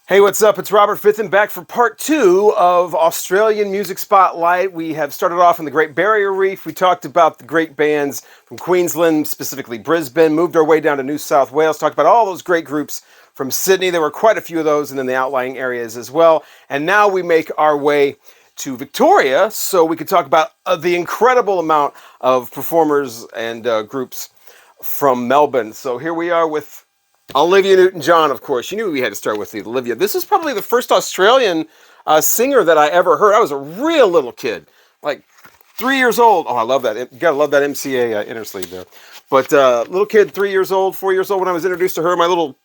Hey, what's up? It's Robert Fitton back for part 2 of Australian Music Spotlight. We have started off in the Great Barrier Reef. We talked about the great bands from Queensland, specifically Brisbane, moved our way down to New South Wales, talked about all those great groups from Sydney. There were quite a few of those, and then the outlying areas as well. And now we make our way to Victoria so we could talk about the incredible amount of performers and groups from Melbourne. So here we are with Olivia Newton-John, of course. You knew we had to start with the Olivia. This is probably the first Australian singer that I ever heard. I was a real little kid, like 3 years old. Oh, I love that. You gotta love that MCA inner sleeve there. But little kid, 3 years old, 4 years old when I was introduced to her, my little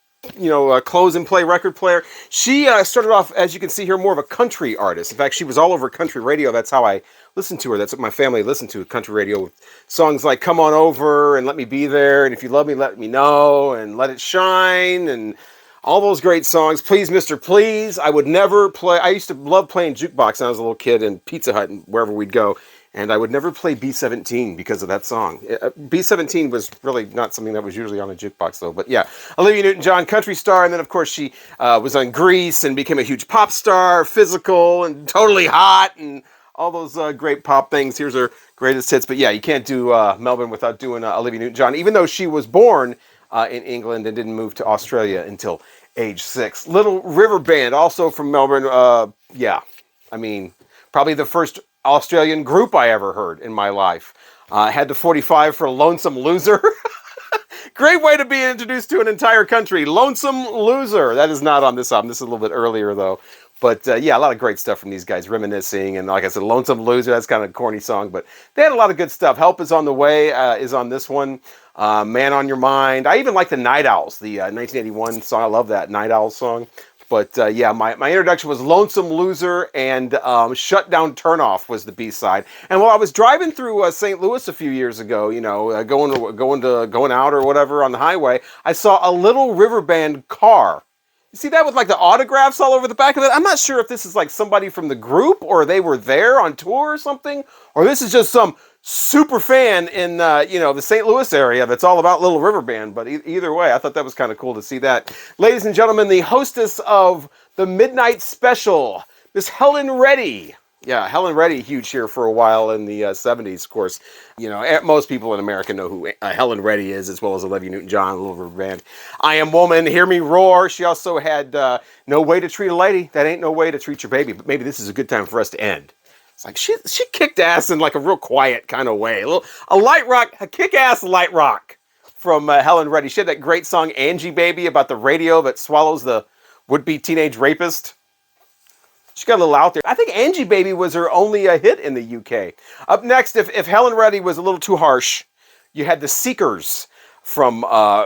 close and play record player. She started off, as you can see here, more of a country artist. In fact, she was all over country radio. That's how I listened to her. That's what my family listened to, country radio, with songs like Come On Over and Let Me Be There and If You Love Me, Let Me Know and Let It Shine and all those great songs. Please, Mr. Please. I would never play. I used to love playing jukebox when I was a little kid in Pizza Hut and wherever we'd go. And I would never play B-17 because of that song. B-17 was really not something that was usually on a jukebox, though. But yeah, Olivia Newton-John, country star. And then, of course, she was on Grease and became a huge pop star, Physical and Totally Hot and all those great pop things. Here's her greatest hits. But yeah, you can't do Melbourne without doing Olivia Newton-John, even though she was born in England and didn't move to Australia until age 6. Little River Band, also from Melbourne. Yeah, I mean, probably the first Australian group I ever heard in my life. I had the 45 for Lonesome Loser. Great way to be introduced to an entire country. Lonesome Loser. That is not on this album. This is a little bit earlier, though. But yeah, a lot of great stuff from these guys, reminiscing. And like I said, Lonesome Loser, that's kind of a corny song. But they had a lot of good stuff. Help Is on the Way is on this one. Man on Your Mind. I even like the Night Owls, the 1981 song. I love that Night Owls song. But yeah, my introduction was Lonesome Loser and Shut Down Turnoff was the B-side. And while I was driving through St. Louis a few years ago, going out or whatever on the highway, I saw a Little River Band car. You see that with like the autographs all over the back of it? I'm not sure if this is like somebody from the group or they were there on tour or something, or this is just some super fan in the St. Louis area that's all about Little River Band. But either way, I thought that was kind of cool to see that. Ladies and gentlemen, the hostess of the Midnight Special, Miss Helen Reddy. Yeah, Helen Reddy, huge here for a while in the 70s, of course. Most people in America know who Helen Reddy is, as well as Olivia Newton-John, Little River Band. I Am Woman, Hear Me Roar. She also had No Way to Treat a Lady. That Ain't No Way to Treat Your Baby. But maybe this is a good time for us to end. It's like she kicked ass in like a real quiet kind of way. A light rock, a kick-ass light rock from Helen Reddy. She had that great song, Angie Baby, about the radio that swallows the would-be teenage rapist. She got a little out there. I think Angie Baby was her only hit in the UK. Up next, if Helen Reddy was a little too harsh, you had the Seekers from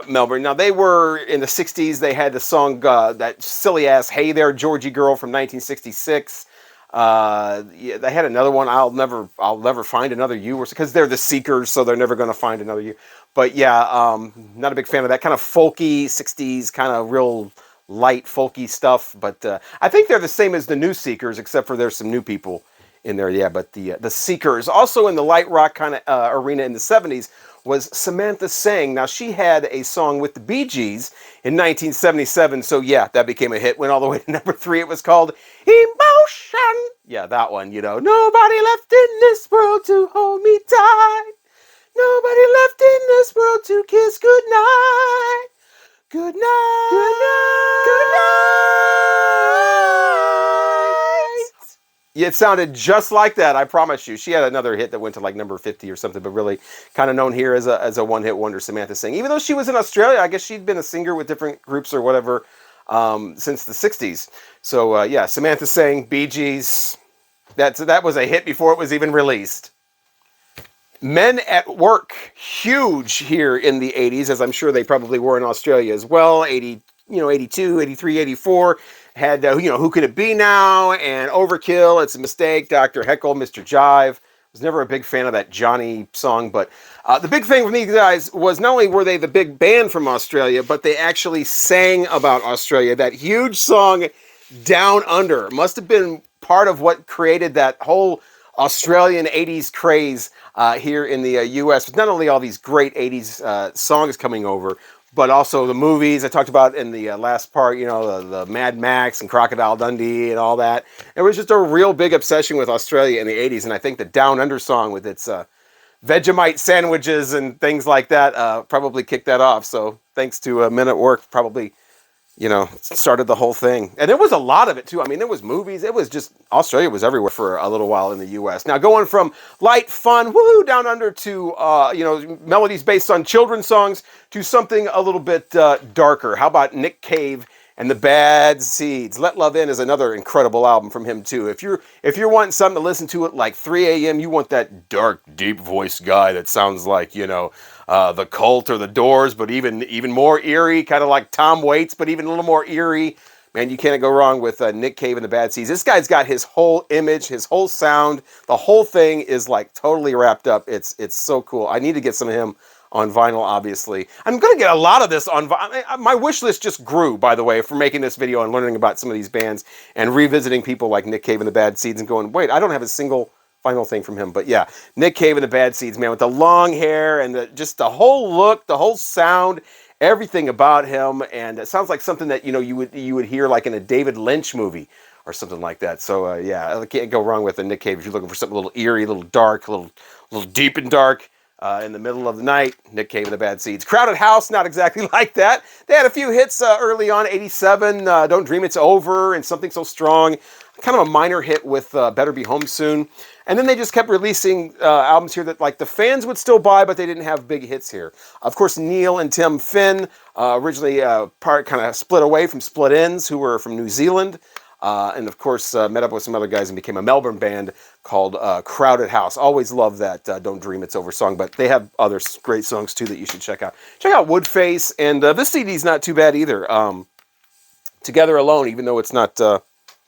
Melbourne. Now, they were in the 60s. They had the song, that silly-ass Hey There, Georgie Girl from 1966. Yeah, they had another one, I'll never find another you, because they're the Seekers, so they're never going to find another you. But yeah, not a big fan of that kind of folky 60s, kind of real light folky stuff. But I think they're the same as the New Seekers, except for there's some new people in there. Yeah, but the Seekers, also in the light rock kind of arena in the 70s, was Samantha Sang. Now, she had a song with the Bee Gees in 1977, so yeah, that became a hit. Went all the way to number 3. It was called Emotion. Yeah, that one, Nobody left in this world to hold me tight. Nobody left in this world to kiss goodnight. Good night. Good night. Good night. Yeah, it sounded just like that, I promise you. She had another hit that went to like number 50 or something, but really kind of known here as a one-hit wonder, Samantha Sang. Even though she was in Australia, I guess she'd been a singer with different groups or whatever since the 60s. So yeah, Samantha Sang, Bee Gees. That was a hit before it was even released. Men at Work, huge here in the 80s, as I'm sure they probably were in Australia as well. 82, 83, 84. Had, Who Could It Be Now? And Overkill, It's a Mistake, Dr. Heckle, Mr. Jive. Was never a big fan of that Johnny song, but the big thing from these guys was not only were they the big band from Australia, but they actually sang about Australia. That huge song, Down Under, must have been part of what created that whole Australian 80s craze here in the US. Not only all these great 80s songs coming over, but also the movies I talked about in the last part, you know, the Mad Max and Crocodile Dundee and all that. It was just a real big obsession with Australia in the 80s, and I think the Down Under song with its Vegemite sandwiches and things like that probably kicked that off. So thanks to Men at Work, probably, you know, started the whole thing. And there was a lot of it too. I mean, there was movies. It was just, Australia was everywhere for a little while in the US. Now going from light, fun, woohoo, Down Under to, you know, melodies based on children's songs to something a little bit darker. How about Nick Cave and the Bad Seeds? Let Love In is another incredible album from him too. If you're wanting something to listen to at like 3 a.m., you want that dark, deep voiced guy that sounds like, you know, the Cult or the Doors, but even more eerie, kind of like Tom Waits, but even a little more eerie. Man, you can't go wrong with Nick Cave and the Bad Seeds. This guy's got his whole image, his whole sound. The whole thing is like totally wrapped up. It's so cool. I need to get some of him on vinyl, obviously. I'm going to get a lot of this on vinyl. My wish list just grew, by the way, for making this video and learning about some of these bands and revisiting people like Nick Cave and the Bad Seeds and going, wait, I don't have a single final thing from him. But yeah, Nick Cave and the Bad Seeds, man, with the long hair and just the whole look, the whole sound, everything about him. And it sounds like something that, you know, you would hear like in a David Lynch movie or something like that. So yeah, I can't go wrong with a Nick Cave if you're looking for something a little eerie, a little dark, a little deep and dark. In the middle of the night, Nick Cave and the Bad Seeds. Crowded House, not exactly like that. They had a few hits early on, 87, Don't Dream It's Over, and Something So Strong. Kind of a minor hit with Better Be Home Soon. And then they just kept releasing albums here that like the fans would still buy, but they didn't have big hits here. Of course, Neil and Tim Finn originally kind of split away from Split Enz, who were from New Zealand. And of course, met up with some other guys and became a Melbourne band called Crowded House. Always love that Don't Dream It's Over song, but they have other great songs too that you should check out. Check out Woodface, and this CD's not too bad either. Together Alone, even though it's not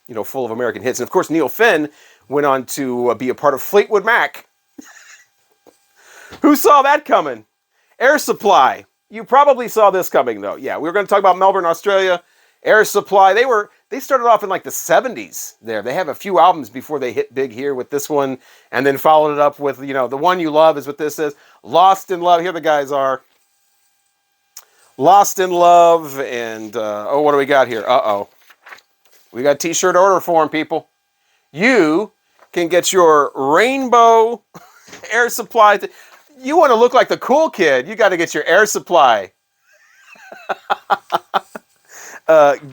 you know, full of American hits. And of course, Neil Finn went on to be a part of Fleetwood Mac. Who saw that coming? Air Supply. You probably saw this coming though. Yeah, we were going to talk about Melbourne, Australia. Air Supply. They started off in like the 70s there. They have a few albums before they hit big here with this one, and then followed it up with, you know, The One You Love is what this is. Lost in Love. Here the guys are. Lost in Love, and oh, what do we got here? Uh-oh. We got a t-shirt order form, people. You can get your rainbow Air Supply. You want to look like the cool kid, you got to get your Air Supply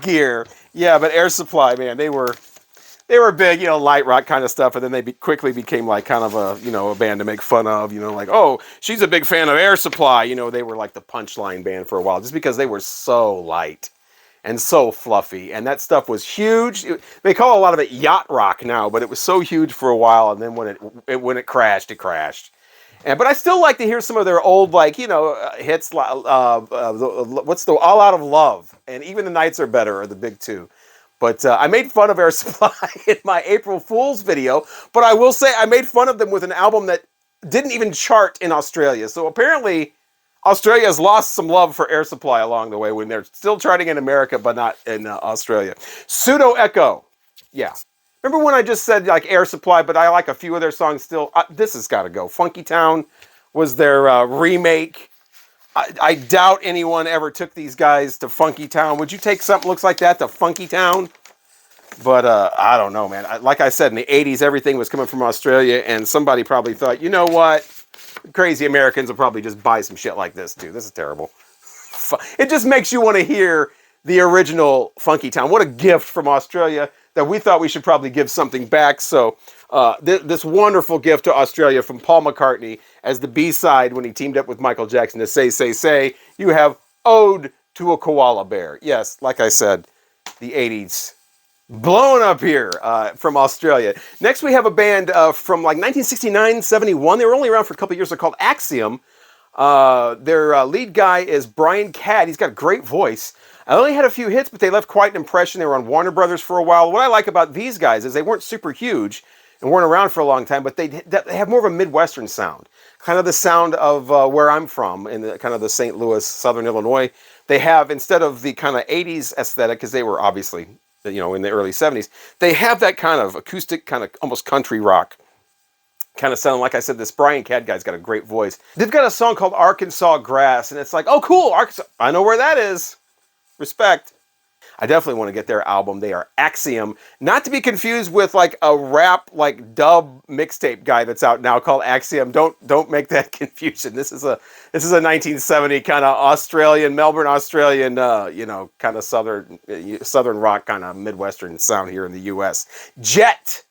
gear. Yeah, but Air Supply, man, they were big, you know, light rock kind of stuff, and then they quickly became like kind of a, you know, a band to make fun of, you know, like, oh, she's a big fan of Air Supply. You know, they were like the punchline band for a while, just because they were so light and so fluffy, and that stuff was huge. They call a lot of it yacht rock now, but it was so huge for a while, and then when it crashed, it crashed. But I still like to hear some of their old, like, you know, hits. What's the All Out of Love, and Even the Nights Are Better are the big two. But I made fun of Air Supply in my April Fool's video. But I will say I made fun of them with an album that didn't even chart in Australia. So apparently Australia has lost some love for Air Supply along the way when they're still charting in America, but not in Australia. Pseudo Echo. Yeah. Remember when I just said like Air Supply, but I like a few of their songs still? This has got to go. Funky Town was their remake. I doubt anyone ever took these guys to Funky Town. Would you take something looks like that to Funky Town? But I don't know, man. Like I said, in the 80s, everything was coming from Australia, and somebody probably thought, you know what? Crazy Americans will probably just buy some shit like this, too. This is terrible. It just makes you want to hear the original Funky Town. What a gift from Australia that we thought we should probably give something back. So this wonderful gift to Australia from Paul McCartney as the B-side when he teamed up with Michael Jackson to Say, Say, Say. You have Ode to a Koala Bear. Yes, like I said, the 80s. Blown up here from Australia. Next we have a band from like 1969, 71. They were only around for a couple of years. They're called Axiom. Their lead guy is Brian Cadd. He's got a great voice. I only had a few hits, but they left quite an impression. They were on Warner Brothers for a while. What I like about these guys is they weren't super huge and weren't around for a long time, but they have more of a Midwestern sound. Kind of the sound of where I'm from, in the, kind of the St. Louis, Southern Illinois. They have, instead of the kind of 80s aesthetic, because they were obviously, you know, in the early 70s, they have that kind of acoustic, kind of almost country rock kind of sounding, like I said, this Brian Cad guy's got a great voice. They've got a song called Arkansas Grass, and it's like, oh, cool, Arkansas. I know where that is. Respect. I definitely want to get their album. They are Axiom, not to be confused with like a rap like dub mixtape guy that's out now called Axiom. Don't make that confusion. This is a 1970 kind of Australian, Melbourne, Australian, kind of southern rock, kind of Midwestern sound here in the U.S. Jet,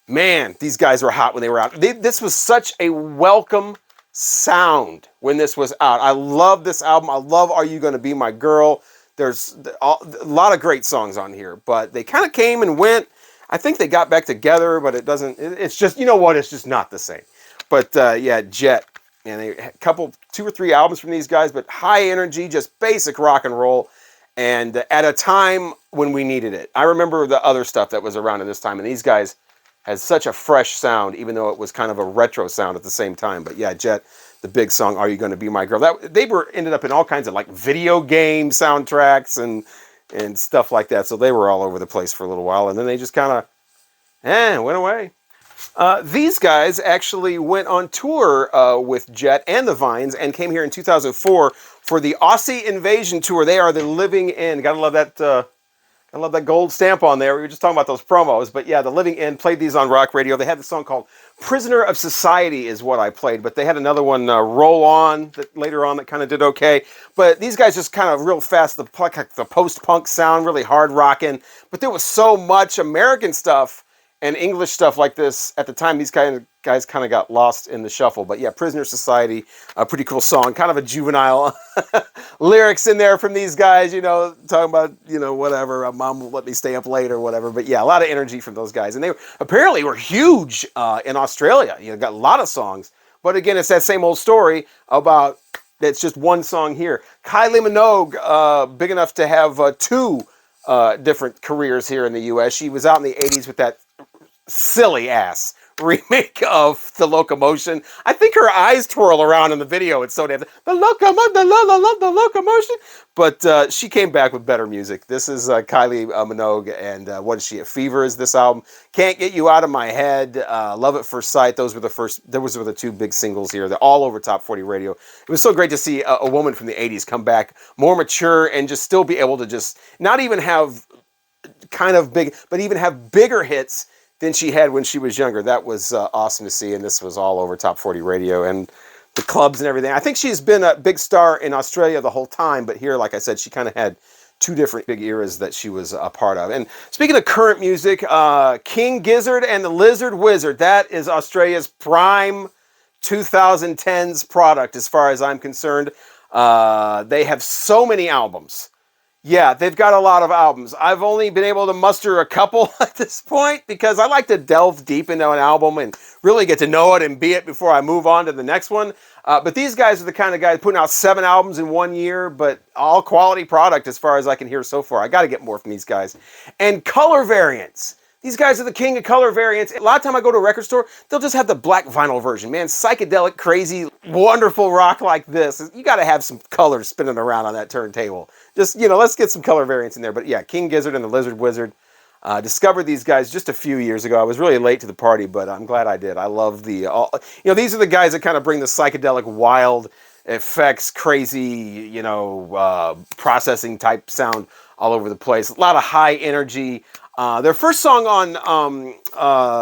man, these guys were hot when they were out. This was such a welcome sound when this was out. I love this album. I love Are You Gonna Be My Girl? There's a lot of great songs on here, but they kind of came and went. I think they got back together, but it's just, you know what, it's just not the same. But yeah, Jet, and they had a couple, 2 or 3 albums from these guys, but high energy, just basic rock and roll, and at a time when we needed it. I remember the other stuff that was around at this time, and these guys had such a fresh sound, even though it was kind of a retro sound at the same time. But yeah, Jet, the big song, Are You Gonna Be My Girl? They ended up in all kinds of like video game soundtracks and stuff like that. So they were all over the place for a little while, and then they just kind of went away. These guys actually went on tour with Jet and the Vines and came here in 2004 for the Aussie Invasion Tour. They are the Living End. Gotta love that. I love that gold stamp on there. We were just talking about those promos. But yeah, the Living End, played these on rock radio. They had the song called Prisoner of Society is what I played. But they had another one, Roll On, that later on that kind of did okay. But these guys just kind of real fast, the post-punk sound, really hard rocking. But there was so much American stuff and English stuff like this at the time. These guys kind of got lost in the shuffle. But yeah, Prisoner Society, a pretty cool song, kind of a juvenile lyrics in there from these guys, talking about, whatever, mom will let me stay up late or whatever. But yeah, a lot of energy from those guys. And they apparently were huge in Australia. Got a lot of songs. But again, it's that same old story about it's just one song here. Kylie Minogue, big enough to have 2 different careers here in the U.S. She was out in the 80s with that silly ass remake of The Locomotion. I think her eyes twirl around in the video. It's so damn the Locomotion. But she came back with better music. This is Kylie Minogue, and what is she? Fever is this album. Can't Get You Out of My Head. Love at First Sight. Those were the 2 big singles here. They're all over Top 40 Radio. It was so great to see a woman from the 80s come back more mature and just still be able to just not even have kind of big, but even have bigger hits than she had when she was younger. That was awesome to see, and this was all over Top 40 Radio and the clubs and everything. I think she's been a big star in Australia the whole time, but here, like I said, she kind of had 2 different big eras that she was a part of. And speaking of current music, King Gizzard and the Lizard Wizard, that is Australia's prime 2010s product as far as I'm concerned. They have so many albums. Yeah, they've got a lot of albums. I've only been able to muster a couple at this point because I like to delve deep into an album and really get to know it and be it before I move on to the next one. But these guys are the kind of guys putting out 7 albums in 1 year, but all quality product as far as I can hear so far. I got to get more from these guys. And color variants. These guys are the king of color variants. A lot of time I go to a record store, they'll just have the black vinyl version. Man, psychedelic, crazy, wonderful rock like this. You got to have some colors spinning around on that turntable. Just, let's get some color variants in there. But yeah, King Gizzard and the Lizard Wizard. Discovered these guys just a few years ago. I was really late to the party, but I'm glad I did. I love these are the guys that kind of bring the psychedelic, wild effects, crazy, processing type sound all over the place. A lot of high energy. Their first song on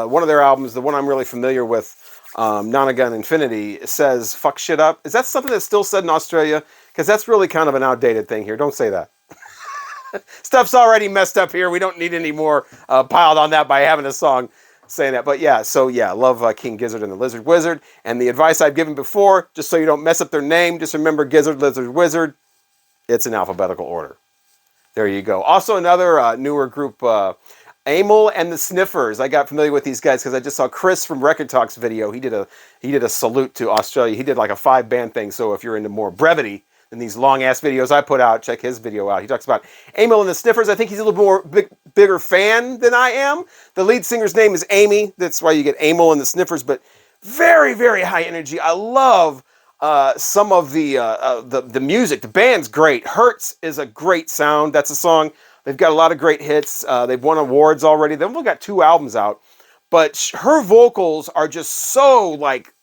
one of their albums, the one I'm really familiar with, Nonagon Infinity, says "fuck shit up." Is that something that's still said in Australia? Because that's really kind of an outdated thing here. Don't say that. Stuff's already messed up here. We don't need any more piled on that by having a song saying that. But yeah, love King Gizzard and the Lizard Wizard. And the advice I've given before, just so you don't mess up their name, just remember Gizzard, Lizard, Wizard. It's in alphabetical order. There you go. Also another newer group, Amyl and the Sniffers. I got familiar with these guys because I just saw Chris from Record Talks video. He did a salute to Australia. He did like a 5-band thing. So if you're into more brevity than these long-ass videos I put out, check his video out. He talks about Amyl and the Sniffers. I think he's a little more bigger fan than I am. The lead singer's name is Amy. That's why you get Amyl and the Sniffers. But very, very high energy. I love some of the music. The band's great. Hurts is a great sound. That's a song. They've got a lot of great hits. They've won awards already. They've only got 2 albums out. but her vocals are just so like,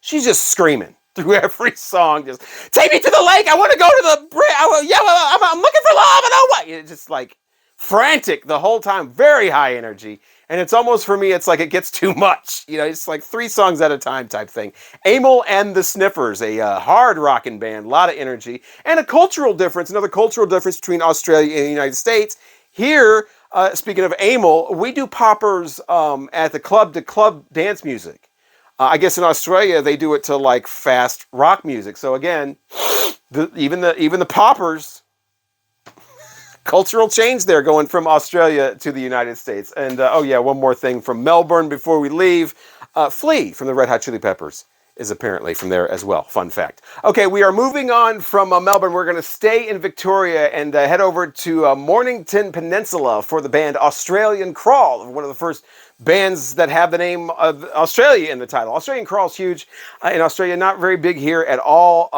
she's just screaming through every song. Just take me to the lake. I want to go to the bridge. I'm looking for love. I know what. It's just like frantic the whole time. Very high energy. And it's almost, for me, it's like it gets too much. You know, it's like 3 songs at a time type thing. Amyl and the Sniffers, a hard rocking band, a lot of energy. And a cultural difference, another cultural difference between Australia and the United States. Here, speaking of Amyl, we do poppers at the club-to-club dance music. I guess in Australia, they do it to like fast rock music. So again, even the poppers, cultural change there going from Australia to the United States. And oh yeah, one more thing from Melbourne before we leave. Flea from the Red Hot Chili Peppers is apparently from there as well. Fun fact. Okay, we are moving on from Melbourne. We're going to stay in Victoria and head over to Mornington Peninsula for the band Australian Crawl, one of the first bands that have the name of Australia in the title. Australian Crawl's huge in Australia, not very big here at all.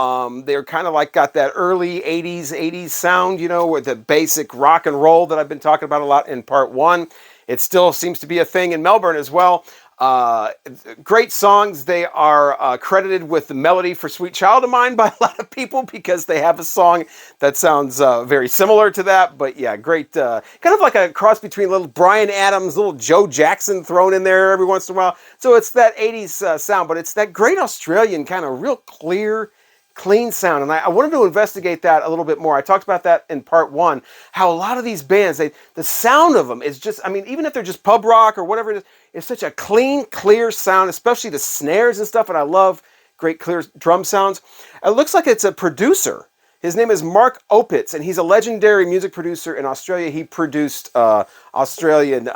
They're kind of like got that early 80s sound, you know, with the basic rock and roll that I've been talking about a lot in part 1. It still seems to be a thing in Melbourne as well. Great songs. They are credited with the melody for Sweet Child of Mine by a lot of people because they have a song that sounds very similar to that. But yeah, great. Kind of like a cross between little Bryan Adams, little Joe Jackson thrown in there every once in a while. So it's that 80s sound, but it's that great Australian kind of real clear, clean sound. And I wanted to investigate that a little bit more. I talked about that in part 1, how a lot of these bands, the sound of them is just, I mean, even if they're just pub rock or whatever it is, it's such a clean, clear sound, especially the snares and stuff. And I love great, clear drum sounds. It looks like it's a producer. His name is Mark Opitz, and he's a legendary music producer in Australia. He produced Australian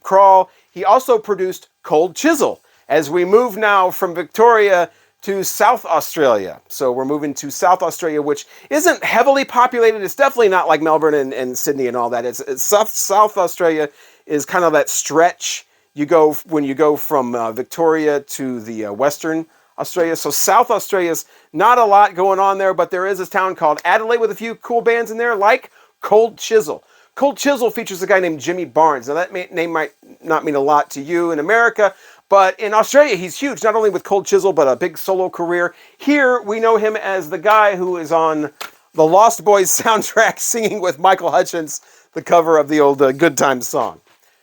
Crawl. He also produced Cold Chisel. As we move now from Victoria to South Australia. So we're moving to South Australia, which isn't heavily populated. It's definitely not like Melbourne and Sydney and all that. It's South Australia is kind of that stretch when you go from Victoria to the Western Australia. So South Australia's not a lot going on there, but there is a town called Adelaide with a few cool bands in there, like Cold Chisel. Cold Chisel features a guy named Jimmy Barnes. Now that name might not mean a lot to you in America, but in Australia, he's huge, not only with Cold Chisel, but a big solo career. Here, we know him as the guy who is on the Lost Boys soundtrack singing with Michael Hutchence, the cover of the old Good Times song.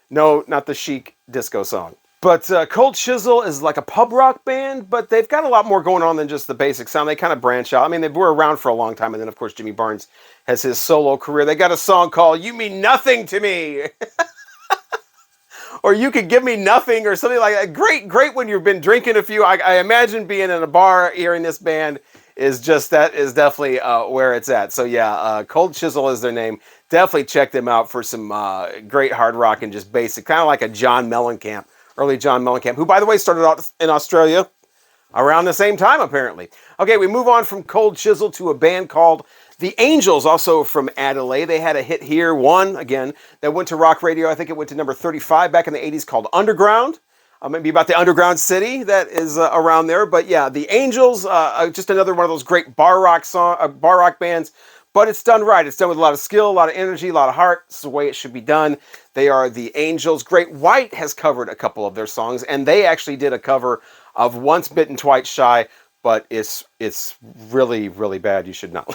No, not the chic disco song. But Cold Chisel is like a pub rock band, but they've got a lot more going on than just the basic sound. They kind of branch out. I mean, they were around for a long time, and then, of course, Jimmy Barnes has his solo career. They got a song called You Mean Nothing to Me. Or You Could Give Me Nothing, or something like that. Great when you've been drinking a few. I imagine being in a bar hearing this band is definitely where it's at. So yeah, Cold Chisel is their name. Definitely check them out for some great hard rock and just basic, kind of like a John Mellencamp, early John Mellencamp, who, by the way, started out in Australia around the same time, apparently. Okay, we move on from Cold Chisel to a band called The Angels, also from Adelaide. They had a hit here, one, again, that went to rock radio. I think it went to number 35 back in the 80s, called Underground. Maybe about the underground city that is around there. But yeah, The Angels, just another one of those great bar rock bands. But it's done right. It's done with a lot of skill, a lot of energy, a lot of heart. It's the way it should be done. They are The Angels. Great White has covered a couple of their songs, and they actually did a cover of Once Bitten, Twice Shy, but it's really, really bad. You should not.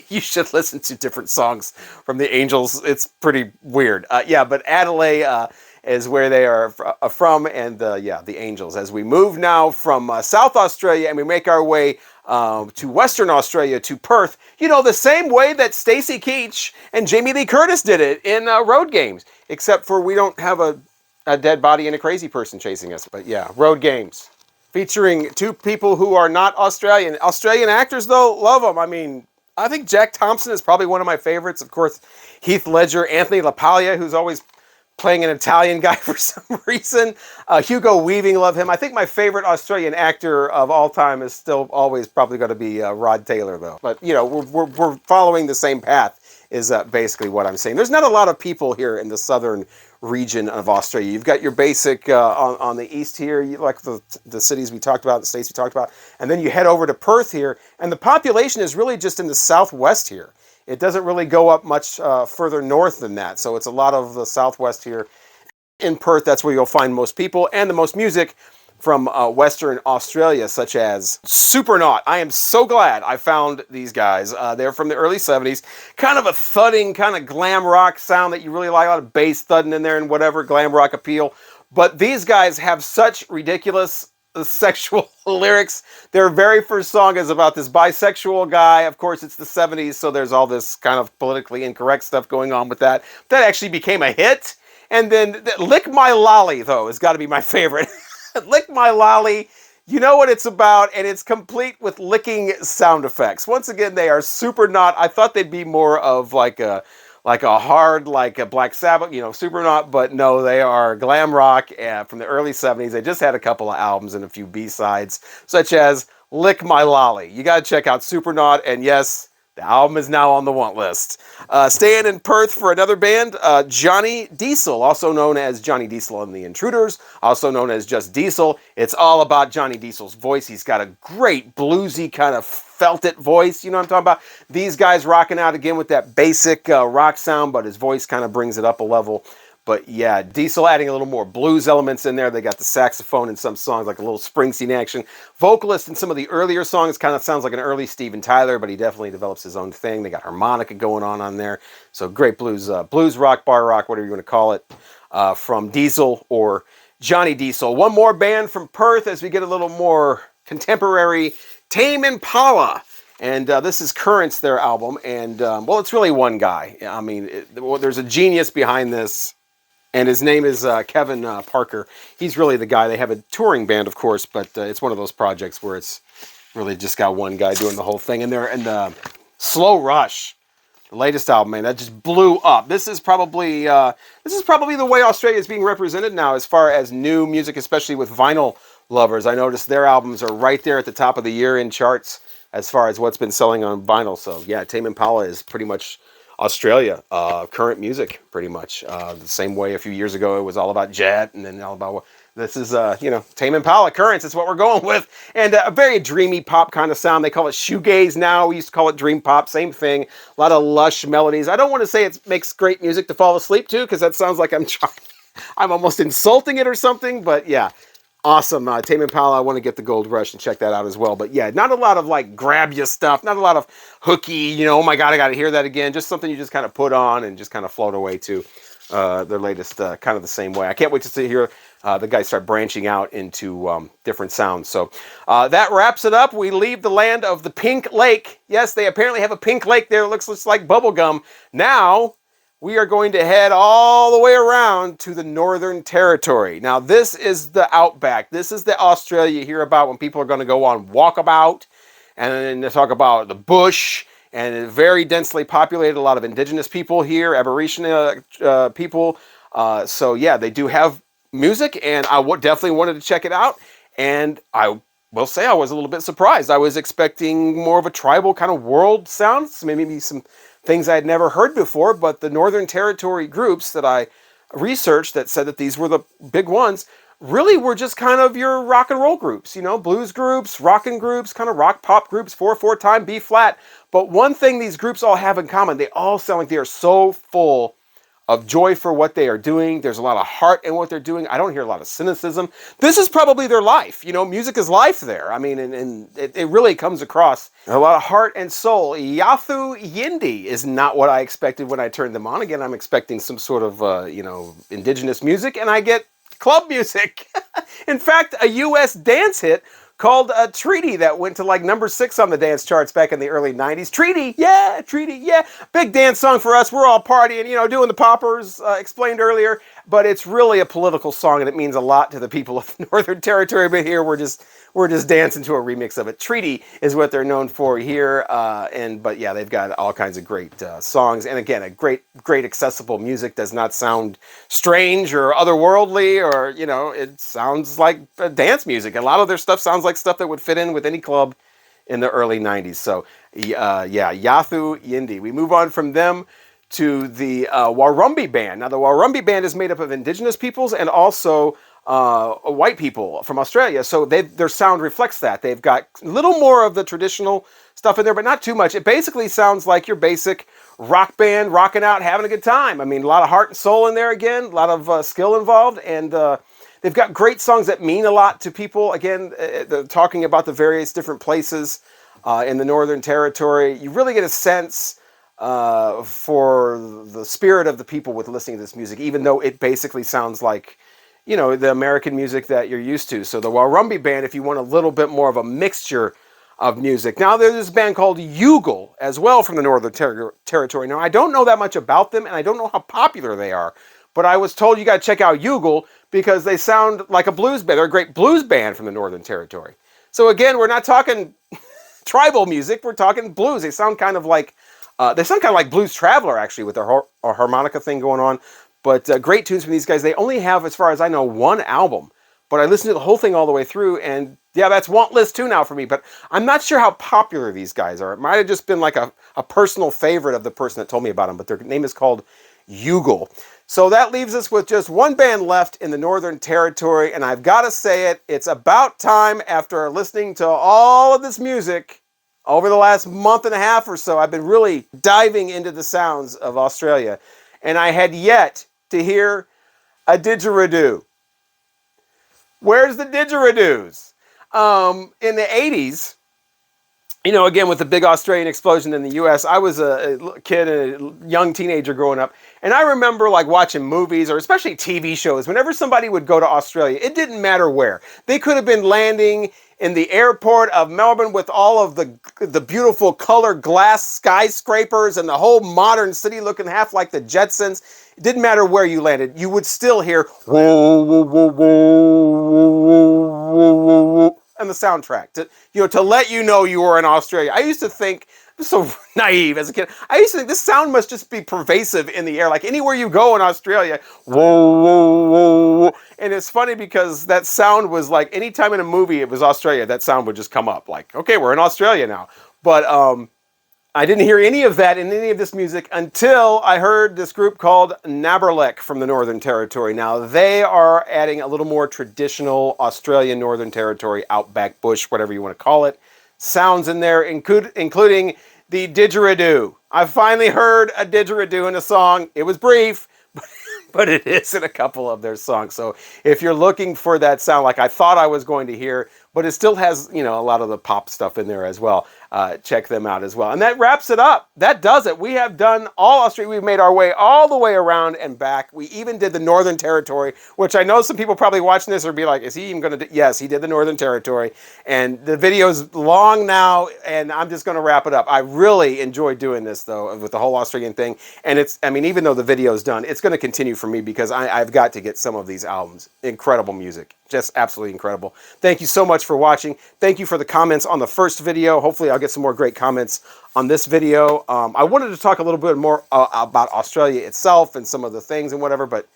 You should listen to different songs from The Angels. It's pretty weird. Yeah, but Adelaide is where they are from, and The Angels. As we move now from South Australia and we make our way to Western Australia, to Perth, the same way that Stacey Keach and Jamie Lee Curtis did it in Road Games, except for we don't have a dead body and a crazy person chasing us. But yeah, Road Games, featuring two people who are not Australian. Australian actors, though, love them. I mean, I think Jack Thompson is probably one of my favorites. Of course, Heath Ledger, Anthony LaPaglia, who's always playing an Italian guy for some reason. Hugo Weaving, love him. I think my favorite Australian actor of all time is still always probably going to be Rod Taylor, though. But, we're following the same path is basically what I'm saying. There's not a lot of people here in the southern region of Australia. You've got your basic on the east here, like the cities we talked about, the states we talked about, and then you head over to Perth here, and the population is really just in the southwest here. It doesn't really go up much further north than that, so it's a lot of the southwest here. in Perth, that's where you'll find most people and the most music from Western Australia, such as Supernaut. I am so glad I found these guys. They're from the early 70s. Kind of a thudding, kind of glam rock sound that you really like. A lot of bass thudding in there and whatever, glam rock appeal. But these guys have such ridiculous sexual lyrics. Their very first song is about this bisexual guy. Of course, it's the 70s, so there's all this kind of politically incorrect stuff going on with that. That actually became a hit. And then Lick My Lolly, though, has got to be my favorite. Lick My Lolly, you know what it's about, and it's complete with licking sound effects. Once again, they are Supernaut. I thought they'd be more of like a hard, like a Black Sabbath, you know, Supernaut, but no, they are glam rock from the early 70s. They just had a couple of albums and a few B-sides, such as Lick My Lolly. You got to check out Supernaut, and yes, the album is now on the want list. Staying in Perth for another band, Johnny Diesel, also known as Johnny Diesel and the Intruders, also known as just Diesel. It's all about Johnny Diesel's voice. He's got a great bluesy kind of felt it voice, you know what I'm talking about? These guys rocking out again with that basic rock sound, but his voice kind of brings it up a level. But yeah, Diesel adding a little more blues elements in there. They got the saxophone in some songs, like a little Springsteen action. Vocalist in some of the earlier songs kind of sounds like an early Steven Tyler, but he definitely develops his own thing. They got harmonica going on there. So great blues rock, bar rock, whatever you want to call it, from Diesel or Johnny Diesel. One more band from Perth as we get a little more contemporary, Tame Impala. And this is Currents, their album. And, well, it's really one guy. I mean, there's a genius behind this. And his name is Kevin Parker. He's really the guy. They have a touring band, of course, but it's one of those projects where it's really just got one guy doing the whole thing. And Slow Rush, the latest album, man, that just blew up. This is probably the way Australia is being represented now as far as new music, especially with vinyl lovers. I noticed their albums are right there at the top of the year-end charts as far as what's been selling on vinyl. So yeah, Tame Impala is pretty much Australia, current music, pretty much. The same way a few years ago it was all about Jet, and then all about this is, you know, Tame Impala, Currents. It's what we're going with, and a very dreamy pop kind of sound. They call it shoegaze now. We used to call it dream pop. Same thing. A lot of lush melodies. I don't want to say it makes great music to fall asleep to, because that sounds like I'm almost insulting it or something. But yeah. Awesome. Tame Impala, I want to get the Gold Rush and check that out as well. But yeah, not a lot of like grab you stuff, not a lot of hooky, you know, oh my God, I got to hear that again. Just something you just kind of put on and just kind of float away to. Their latest, kind of the same way. I can't wait to see here the guys start branching out into different sounds. So that wraps it up. We leave the land of the Pink Lake. Yes, they apparently have a pink lake there. It looks just like bubblegum. Now, we are going to head all the way around to the Northern Territory. Now, this is the outback. This is the Australia you hear about when people are going to go on walkabout, and then they talk about the bush, and it's very densely populated. A lot of indigenous people here, Aboriginal people. So yeah, they do have music, and I definitely wanted to check it out. And I will say I was a little bit surprised. I was expecting more of a tribal kind of world sound, so maybe some things I had never heard before, but the Northern Territory groups that I researched that said that these were the big ones really were just kind of your rock and roll groups, you know, blues groups, rockin' groups, kind of rock pop groups, 4/4 time, B flat. But one thing these groups all have in common, they all sound like they are so full of joy for what they are doing. There's a lot of heart in what they're doing. I don't hear a lot of cynicism. This is probably their life. You know, music is life there. I mean, and it really comes across a lot of heart and soul. Yothu Yindi is not what I expected when I turned them on. Again, I'm expecting some sort of, you know, indigenous music, and I get club music. In fact, a U.S. dance hit called a Treaty that went to like number 6 on the dance charts back in the early 90s. Treaty, yeah. Big dance song for us. We're all partying, you know, doing the poppers, explained earlier. But it's really a political song, and it means a lot to the people of the Northern Territory. But here we're just dancing to a remix of it. Treaty is what they're known for here. But yeah, they've got all kinds of great songs. And again, a great accessible music. Does not sound strange or otherworldly, or, you know, it sounds like dance music. A lot of their stuff sounds like stuff that would fit in with any club in the early 90s. So yeah, Yothu Yindi. We move on from them to the Warrumbi band. Now, the Warrumbi band is made up of indigenous peoples and also white people from Australia. So their sound reflects that. They've got a little more of the traditional stuff in there, but not too much. It basically sounds like your basic rock band rocking out, having a good time. I mean, a lot of heart and soul in there again, a lot of skill involved, and they've got great songs that mean a lot to people. Again, talking about the various different places in the Northern Territory. You really get a sense for the spirit of the people with listening to this music, even though it basically sounds like, you know, the American music that you're used to. So the Warrumbi band, if you want a little bit more of a mixture of music. Now there's this band called Yugal as well from the Northern Territory. Now I don't know that much about them, and I don't know how popular they are, but I was told you got to check out Yugal because they sound like a blues band. They're a great blues band from the Northern Territory. So again, we're not talking tribal music, we're talking blues. They sound kind of like Blues Traveler, actually, with their harmonica thing going on. But great tunes from these guys. They only have, as far as I know, one album. But I listened to the whole thing all the way through, and yeah, that's want list 2 now for me. But I'm not sure how popular these guys are. It might have just been like a personal favorite of the person that told me about them, but their name is called Yugal. So that leaves us with just one band left in the Northern Territory, and I've got to say it, it's about time, after listening to all of this music over the last month and a half or so. I've been really diving into the sounds of Australia, and I had yet to hear a didgeridoo. Where's the didgeridoos? In the 80s, you know, again, with the big Australian explosion in the U.S., I was a kid, a young teenager growing up, and I remember like watching movies, or especially TV shows, whenever somebody would go to Australia, it didn't matter where. They could have been landing in the airport of Melbourne with all of the beautiful colored glass skyscrapers and the whole modern city looking half like the Jetsons. It didn't matter where you landed. You would still hear whoa, whoa, whoa, whoa, whoa, whoa, whoa, and the soundtrack to let you know you were in Australia. I used to think, I'm so naive as a kid, I used to think this sound must just be pervasive in the air, like anywhere you go in Australia, whoa, whoa, whoa. And it's funny because that sound was like, anytime in a movie it was Australia, that sound would just come up, like, okay, we're in Australia now. But I didn't hear any of that in any of this music until I heard this group called Naberlek from the Northern Territory. Now, they are adding a little more traditional Australian Northern Territory, outback bush, whatever you want to call it, sounds in there, including the didgeridoo. I finally heard a didgeridoo in a song. It was brief, but it is in a couple of their songs. So if you're looking for that sound like I thought I was going to hear, but it still has, you know, a lot of the pop stuff in there as well, check them out as well. And that wraps it up. That does it. We have done all Australia. We've made our way all the way around and back. We even did the Northern Territory, which I know some people probably watching this will be like, is he even going to do? Yes, he did the Northern Territory. And the video's long now, and I'm just going to wrap it up. I really enjoyed doing this, though, with the whole Australian thing. And it's, I mean, even though the video's done, it's going to continue for me because I've got to get some of these albums. Incredible music. Just absolutely incredible. Thank you so much for watching. Thank you for the comments on the first video. Hopefully I'll get some more great comments on this video. I wanted to talk a little bit more about Australia itself and some of the things and whatever, but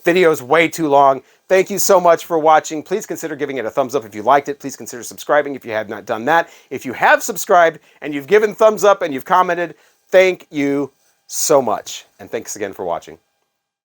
video's way too long. Thank you so much for watching. Please consider giving it a thumbs up if you liked it. Please consider subscribing if you have not done that. If you have subscribed and you've given thumbs up and you've commented, thank you so much. And thanks again for watching.